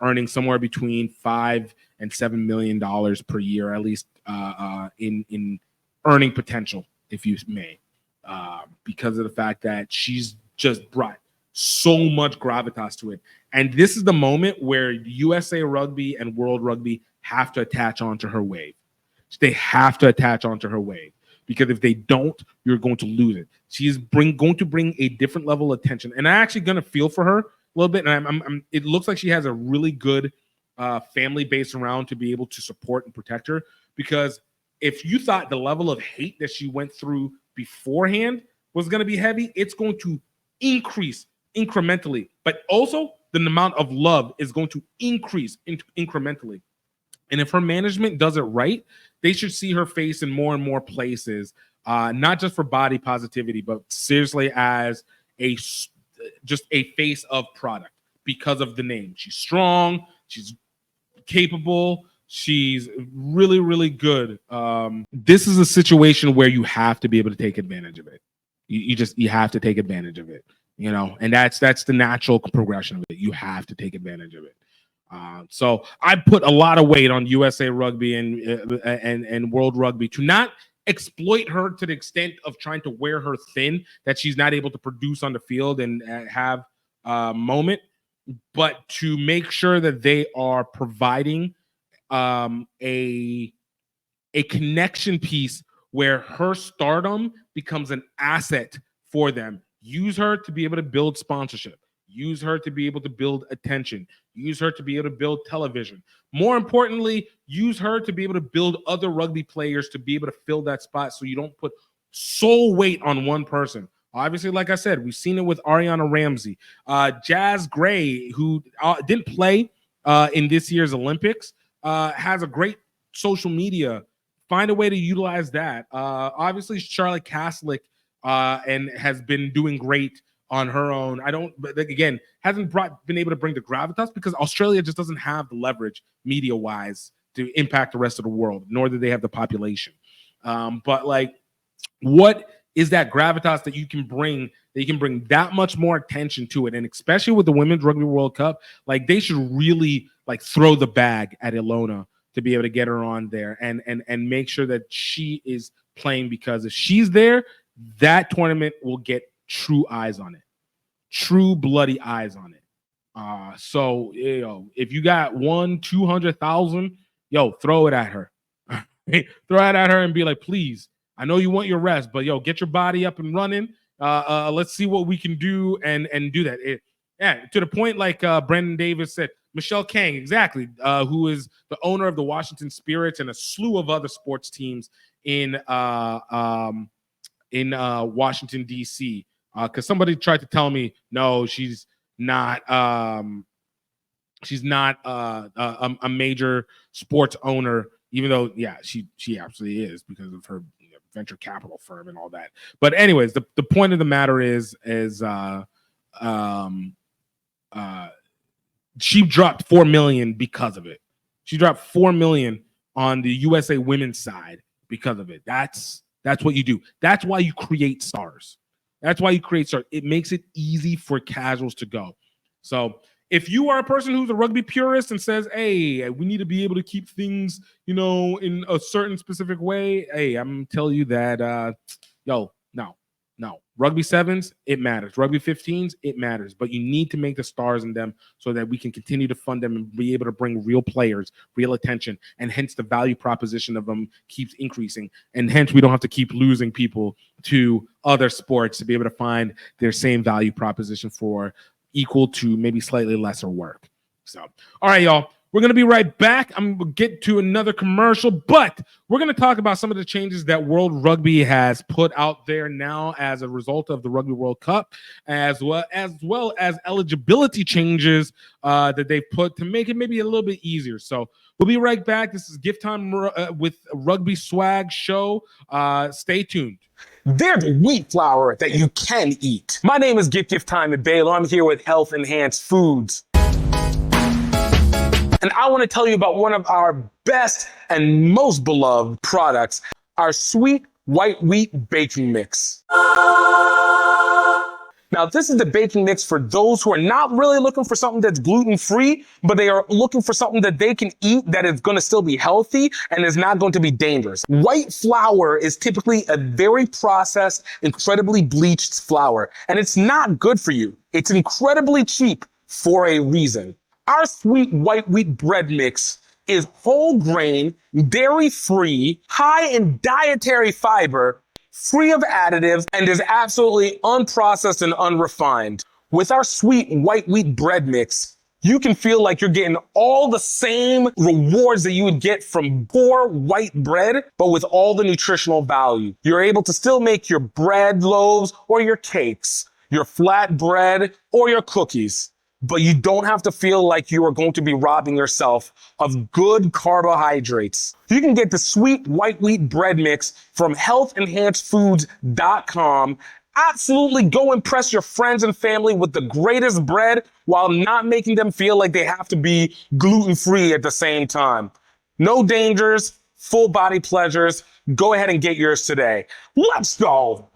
earning somewhere between $5 and $7 million per year, at least in earning potential, if you may, because of the fact that she's just brought so much gravitas to it. And this is the moment where USA Rugby and World Rugby have to attach onto her wave. They have to attach onto her wave, because if they don't, you're going to lose it. She's going to bring a different level of attention. And I'm actually going to feel for her a little bit, and it looks like she has a really good family base around to be able to support and protect her. Because if you thought the level of hate that she went through beforehand was going to be heavy, it's going to increase incrementally. But also, the amount of love is going to increase incrementally. And if her management does it right, they should see her face in more and more places, not just for body positivity, but seriously as just a face of product because of the name. She's strong, she's capable, she's really, really good. This is a situation where you have to be able to take advantage of it. You have to take advantage of it, you know, and that's the natural progression of it. You have to take advantage of it. So I put a lot of weight on USA Rugby and World Rugby to not exploit her to the extent of trying to wear her thin, that she's not able to produce on the field and have a moment, but to make sure that they are providing a connection piece where her stardom becomes an asset for them. Use her to be able to build sponsorship. Use her to be able to build attention. Use her to be able to build television. More importantly, use her to be able to build other rugby players to be able to fill that spot so you don't put sole weight on one person. Obviously, like I said, we've seen it with Ariana Ramsey. Jazz Gray, who didn't play in this year's Olympics, has a great social media. Find a way to utilize that. Obviously, Charlotte Caslick and has been doing great on her own. But again, hasn't been able to bring the gravitas because Australia just doesn't have the leverage media-wise to impact the rest of the world, nor do they have the population. But like, what is that gravitas that you can bring that much more attention to it? And especially with the Women's Rugby World Cup, like they should really like throw the bag at Ilona to be able to get her on there and make sure that she is playing, because if she's there, that tournament will get true eyes on it, true bloody eyes on it. So if you got 200,000, throw it at her. Throw it at her and be like, please, I know you want your rest, but get your body up and running. Let's see what we can do and do that. To the point, like Brandon Davis said, Michelle Kang, exactly, who is the owner of the Washington Spirits and a slew of other sports teams in Washington, D.C., because somebody tried to tell me, no, she's not a major sports owner, even though, she absolutely is because of her venture capital firm and all that. But anyways, the point of the matter is she dropped $4 million because of it. She dropped $4 million on the USA women's side because of it. That's what you do. That's why you create stars. It makes it easy for casuals to go. So if you are a person who's a rugby purist and says, hey, we need to be able to keep things, in a certain specific way, hey, I'm telling you that, no. Rugby sevens, it matters. Rugby 15s, it matters. But you need to make the stars in them so that we can continue to fund them and be able to bring real players, real attention, and hence the value proposition of them keeps increasing. And hence we don't have to keep losing people to other sports to be able to find their same value proposition for equal to maybe slightly lesser work. So, all right, y'all. We're going to be right back. I'm going to get to another commercial, but we're going to talk about some of the changes that World Rugby has put out there now as a result of the Rugby World Cup, as well as eligibility changes that they've put to make it maybe a little bit easier. So we'll be right back. This is Gift Time with Rugby Swag Show. Stay tuned. They're the wheat flour that you can eat. My name is Gift Time at Baylor. I'm here with Health Enhanced Foods. And I want to tell you about one of our best and most beloved products, our sweet white wheat baking mix. Now, this is the baking mix for those who are not really looking for something that's gluten-free, but they are looking for something that they can eat that is going to still be healthy and is not going to be dangerous. White flour is typically a very processed, incredibly bleached flour, and it's not good for you. It's incredibly cheap for a reason. Our sweet white wheat bread mix is whole grain, dairy-free, high in dietary fiber, free of additives, and is absolutely unprocessed and unrefined. With our sweet white wheat bread mix, you can feel like you're getting all the same rewards that you would get from poor white bread, but with all the nutritional value. You're able to still make your bread loaves or your cakes, your flat bread or your cookies, but you don't have to feel like you are going to be robbing yourself of good carbohydrates. You can get the sweet white wheat bread mix from healthenhancedfoods.com. Absolutely go impress your friends and family with the greatest bread while not making them feel like they have to be gluten-free at the same time. No dangers, full body pleasures. Go ahead and get yours today. Let's go.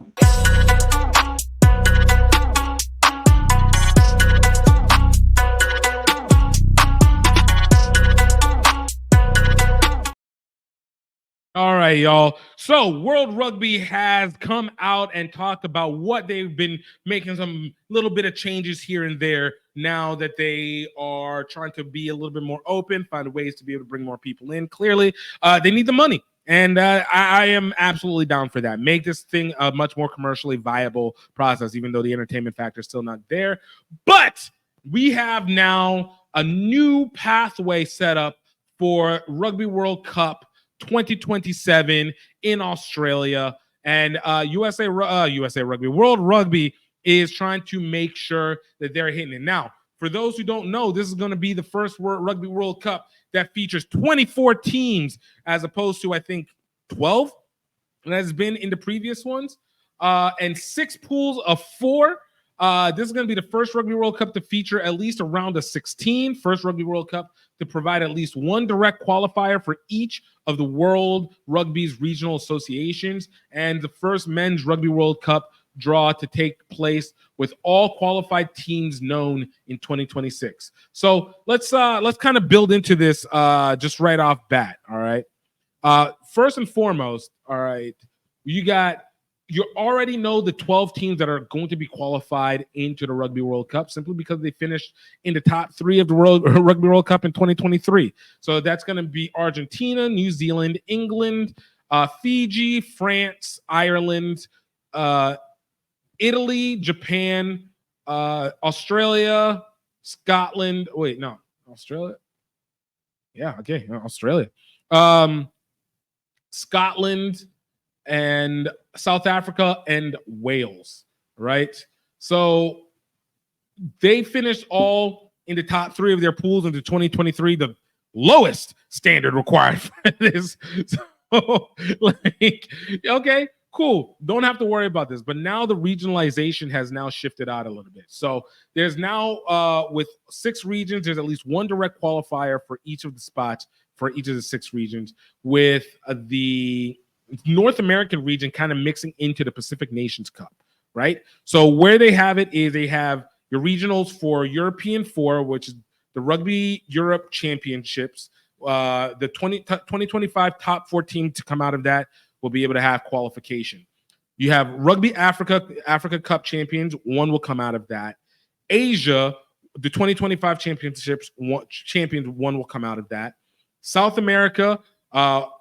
All right, y'all. So World Rugby has come out and talked about what they've been making some little bit of changes here and there now that they are trying to be a little bit more open, find ways to be able to bring more people in. Clearly, they need the money. And I am absolutely down for that. Make this thing a much more commercially viable process, even though the entertainment factor is still not there. But we have now a new pathway set up for Rugby World Cup 2027 in Australia. And USA Rugby, World Rugby is trying to make sure that they're hitting it. Now, for those who don't know, this is going to be the first Rugby World Cup that features 24 teams as opposed to, I think, 12 that has been in the previous ones, and 6 pools of 4. This is going to be the first Rugby World Cup to feature at least a round of 16, first Rugby World Cup to provide at least one direct qualifier for each of the World Rugby's regional associations, and the first Men's Rugby World Cup draw to take place with all qualified teams known in 2026. So let's kind of build into this just right off bat. All right. First and foremost, all right, you already know the 12 teams that are going to be qualified into the Rugby World Cup simply because they finished in the top 3 of the Rugby World Cup in 2023. So that's going to be Argentina, New Zealand, England, Fiji, France, Ireland, Italy, Japan, Australia, Scotland. Wait, no, Australia. Yeah, okay, Australia. Scotland and South Africa and Wales, right? So they finished all in the top 3 of their pools into 2023, the lowest standard required for this. So, like, okay, cool. Don't have to worry about this. But now the regionalization has now shifted out a little bit. So there's now, with 6 regions, there's at least one direct qualifier for each of the spots for each of the 6 regions, with the North American region kind of mixing into the Pacific Nations Cup, right? So where they have it is they have your regionals for European 4, which is the Rugby Europe Championships. The 2025 top 4 team to come out of that will be able to have qualification. You have Rugby Africa Cup champions, 1 will come out of that. Asia, the 2025 championships, champions, 1 will come out of that. South America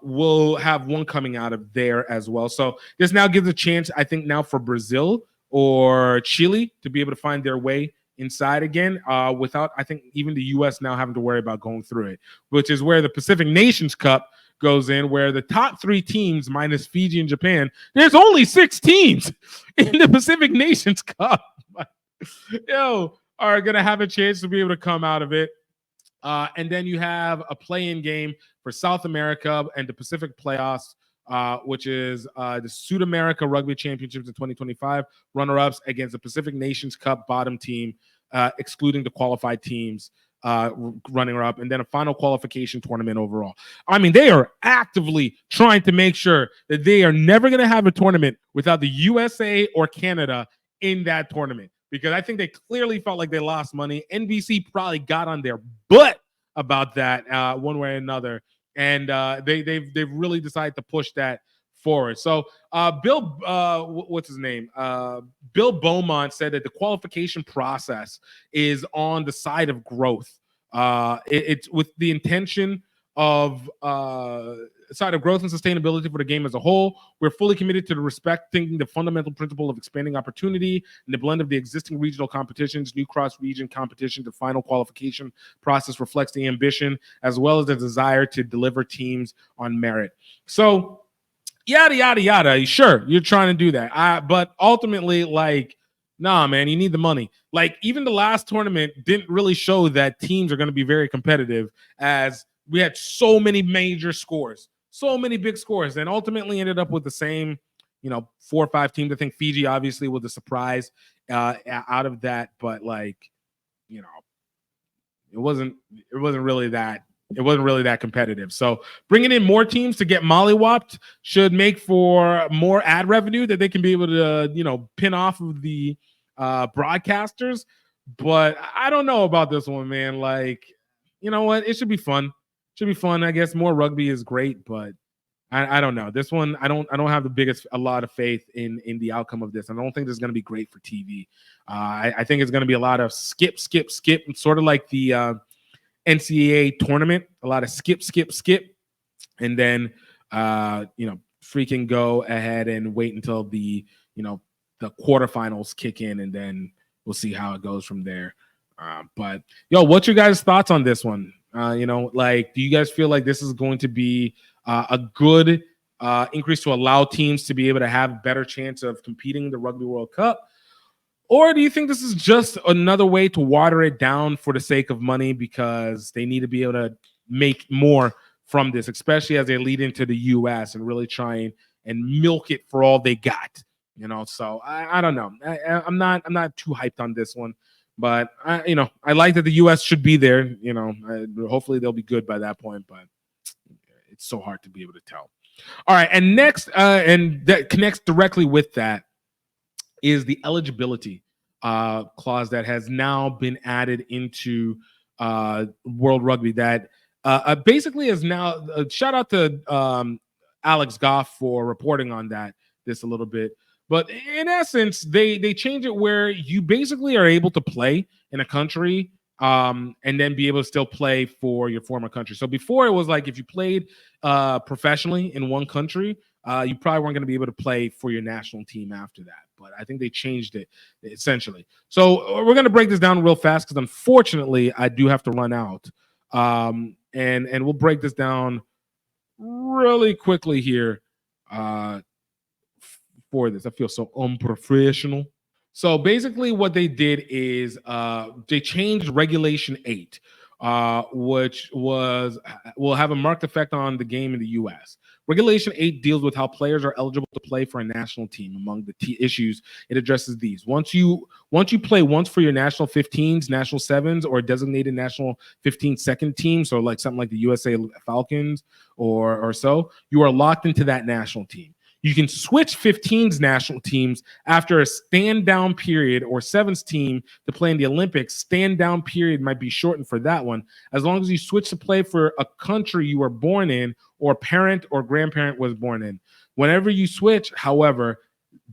will have 1 coming out of there as well. So this now gives a chance, I think, now for Brazil or Chile to be able to find their way inside again, without, I think, even the U.S. now having to worry about going through it, which is where the Pacific Nations Cup goes in, where the top 3 teams minus Fiji and Japan, there's only 6 teams in the Pacific Nations Cup, are going to have a chance to be able to come out of it. And then you have a play-in game for South America and the Pacific playoffs, which is the Sudamerica Rugby Championships in 2025, runner-ups against the Pacific Nations Cup bottom team, excluding the qualified teams, running-up, and then a final qualification tournament overall. I mean, they are actively trying to make sure that they are never going to have a tournament without the USA or Canada in that tournament, because I think they clearly felt like they lost money. NBC probably got on their butt about that one way or another, and they've really decided to push that forward. So Bill, what's his name? Bill Beaumont said that the qualification process is on the side of growth. It's with the intention of side of growth and sustainability for the game as a whole. We're fully committed to respecting the fundamental principle of expanding opportunity and the blend of the existing regional competitions, new cross-region competition. The final qualification process reflects the ambition as well as the desire to deliver teams on merit. So yada, yada, yada. Sure, you're trying to do that. But ultimately, like, nah, man, you need the money. Like, even the last tournament didn't really show that teams are going to be very competitive, as we had so many major scores, so many big scores, and ultimately ended up with the same, 4 or 5 teams. I think Fiji obviously was a surprise out of that, but like, it wasn't really that. It wasn't really that competitive. So bringing in more teams to get mollywopped should make for more ad revenue that they can be able to, pin off of the broadcasters. But I don't know about this one, man. Like, you know what? It should be fun. Should be fun. I guess more rugby is great, but I don't know. This one, I don't have a lot of faith in the outcome of this. I don't think this is going to be great for TV. I think it's going to be a lot of skip, sort of like the NCAA tournament, a lot of skip, and then freaking go ahead and wait until the quarterfinals kick in, and then we'll see how it goes from there. But what's your guys' thoughts on this one? Do you guys feel like this is going to be a good increase to allow teams to be able to have a better chance of competing in the Rugby World Cup? Or do you think this is just another way to water it down for the sake of money because they need to be able to make more from this, especially as they lead into the U.S. and really try and milk it for all they got? So I don't know. I'm not too hyped on this one, but I like that the U.S. should be there. Hopefully they'll be good by that point, but it's so hard to be able to tell. All right, and next, and that connects directly with that, is the eligibility clause that has now been added into World Rugby that basically is now shout out to Alex Goff for reporting on this a little bit. But in essence, they change it where you basically are able to play in a country and then be able to still play for your former country. So before it was like if you played professionally in one country, you probably weren't going to be able to play for your national team after that. But I think they changed it essentially. So we're going to break this down real fast because unfortunately I do have to run out. And we'll break this down really quickly here for this. I feel so unprofessional. So basically what they did is they changed Regulation 8, which will have a marked effect on the game in the U.S. Regulation 8 deals with how players are eligible to play for a national team. Among the issues, it addresses these. Once you play once for your national 15s, national 7s, or designated national 15 second team, so like something like the USA Falcons or so, you are locked into that national team. You can switch 15s national teams after a stand-down period or 7s team to play in the Olympics. Stand-down period might be shortened for that one, as long as you switch to play for a country you were born in or parent or grandparent was born in. Whenever you switch, however,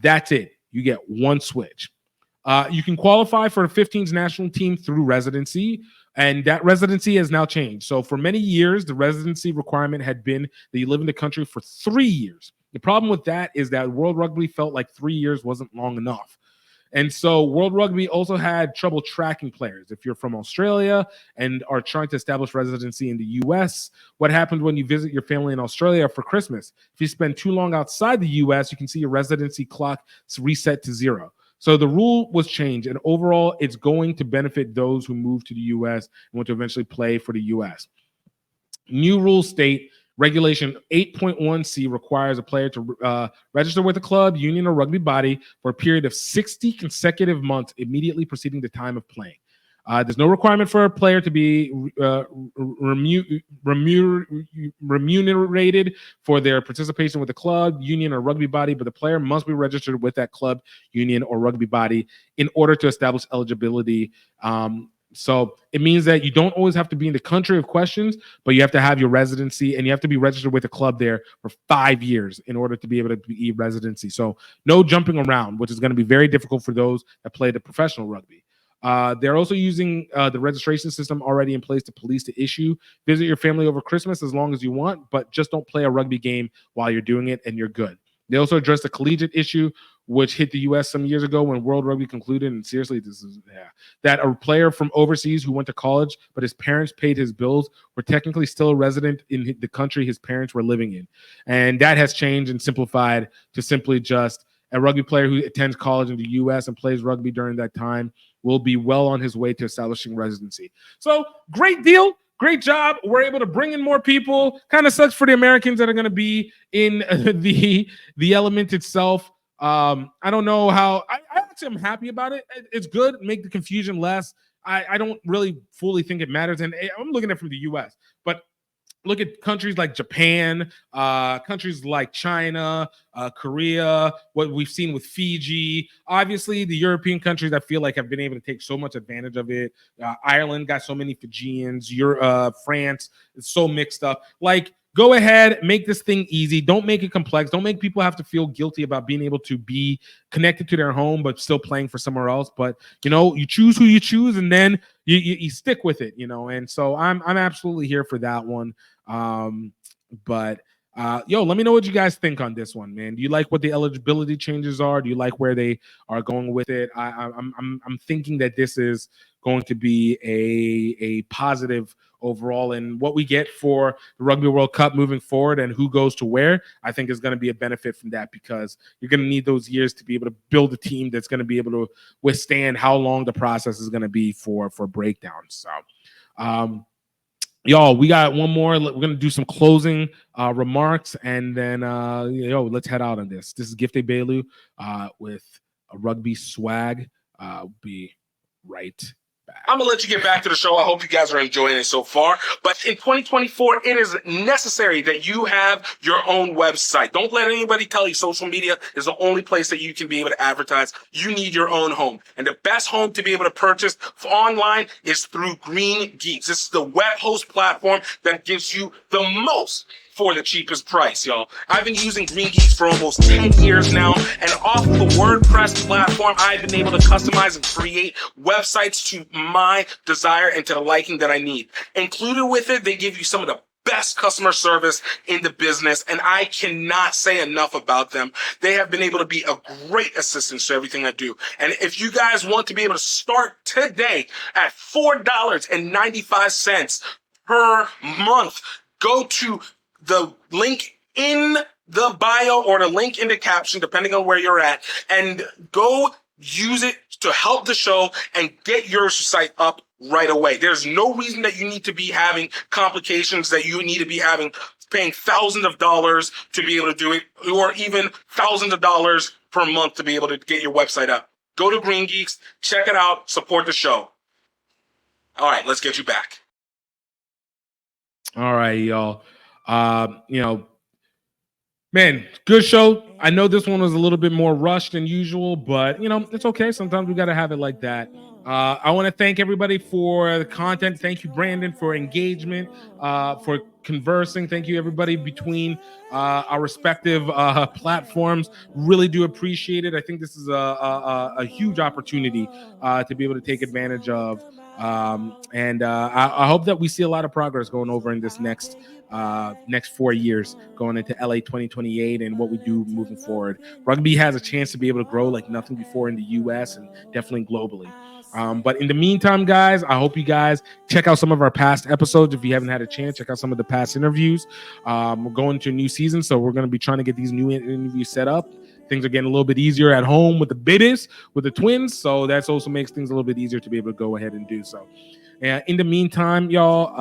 that's it. You get one switch. You can qualify for a 15s national team through residency, and that residency has now changed. So for many years, the residency requirement had been that you live in the country for 3 years. The problem with that is that World Rugby felt like 3 years wasn't long enough. And so World Rugby also had trouble tracking players. If you're from Australia and are trying to establish residency in the U.S., what happens when you visit your family in Australia for Christmas? If you spend too long outside the U.S., you can see your residency clock reset to 0. So the rule was changed, and overall, it's going to benefit those who move to the U.S. and want to eventually play for the U.S. New rules state Regulation 8.1c requires a player to register with a club, union, or rugby body for a period of 60 consecutive months immediately preceding the time of playing. There's no requirement for a player to be remunerated for their participation with the club, union, or rugby body, but the player must be registered with that club, union, or rugby body in order to establish eligibility. So it means that you don't always have to be in the country of questions, but you have to have your residency and you have to be registered with a club there for 5 years in order to be able to be residency. So no jumping around, which is going to be very difficult for those that play the professional rugby. They're also using the registration system already in place to police the issue. Visit your family over Christmas as long as you want, but just don't play a rugby game while you're doing it and you're good. They also addressed the collegiate issue, which hit the U.S. some years ago when World Rugby concluded, and seriously, that a player from overseas who went to college, but his parents paid his bills, were technically still a resident in the country his parents were living in. And that has changed and simplified to simply just a rugby player who attends college in the U.S. and plays rugby during that time will be well on his way to establishing residency. So great deal. Great job. We're able to bring in more people. Kind of sucks for the Americans that are going to be in the element itself. I don't know how. I actually am happy about it. It's good. Make the confusion less. I don't really fully think it matters. And I'm looking at it from the U.S., but look at countries like Japan, countries like China, Korea, what we've seen with Fiji. Obviously, the European countries I feel like have been able to take so much advantage of it. Ireland got so many Fijians. France is so mixed up. Like, go ahead, make this thing easy. Don't make it complex. Don't make people have to feel guilty about being able to be connected to their home but still playing for somewhere else. But, you choose who you choose, and then you stick with it, And so I'm absolutely here for that one. But Let me know what you guys think on this one, man. Do you like what the eligibility changes are? Do you like where they are going with it? I'm thinking that this is going to be a positive overall, and what we get for the Rugby World Cup moving forward and who goes to where, I think is going to be a benefit from that, because you're going to need those years to be able to build a team that's going to be able to withstand how long the process is going to be for breakdown. So y'all, we got one more. We're going to do some closing remarks, and then let's head out on this. This is Gift Bailu with a rugby swag. Be right back. I'm going to let you get back to the show. I hope you guys are enjoying it so far. But in 2024, it is necessary that you have your own website. Don't let anybody tell you social media is the only place that you can be able to advertise. You need your own home. And the best home to be able to purchase online is through Green Geeks. This is the web host platform that gives you the most for the cheapest price, y'all. I've been using Green Geeks for almost 10 years now, and off the WordPress platform, I've been able to customize and create websites to my desire and to the liking that I need. Included with it, they give you some of the best customer service in the business, and I cannot say enough about them. They have been able to be a great assistance to everything I do. And if you guys want to be able to start today at $4.95 per month, go to the link in the bio or the link in the caption, depending on where you're at, and go use it to help the show and get your site up right away. There's no reason that you need to be having complications, that you need to be paying thousands of dollars to be able to do it, or even thousands of dollars per month to be able to get your website up. Go to Green Geeks, check it out, support the show. All right, let's get you back. All right, y'all. Man, good show. I know this one was a little bit more rushed than usual, but it's okay. Sometimes we got to have it like that. I want to thank everybody for the content. Thank you, Brandon, for engagement, for conversing. Thank you, everybody between our respective platforms. Really do appreciate it. I think this is a huge opportunity to be able to take advantage of. I hope that we see a lot of progress going over in this next 4 years, going into LA 2028 and what we do moving forward. Rugby has a chance to be able to grow like nothing before in the US and definitely globally. But in the meantime, guys, I hope you guys check out some of our past episodes. If you haven't had a chance, check out some of the past interviews. We're going to a new season, so we're going to be trying to get these new interviews set up. Things are getting a little bit easier at home with the biddies, with the twins, so that also makes things a little bit easier to be able to go ahead and do so. And in the meantime, y'all,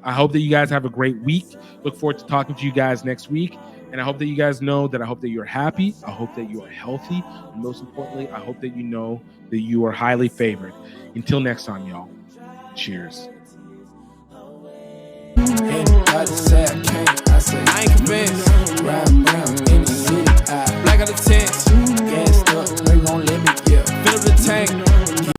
I hope that you guys have a great week. Look forward to talking to you guys next week. And I hope that you guys know that I hope that you're happy. I hope that you are healthy. And most importantly, I hope that you know that you are highly favored. Until next time, y'all. Cheers. Anybody say I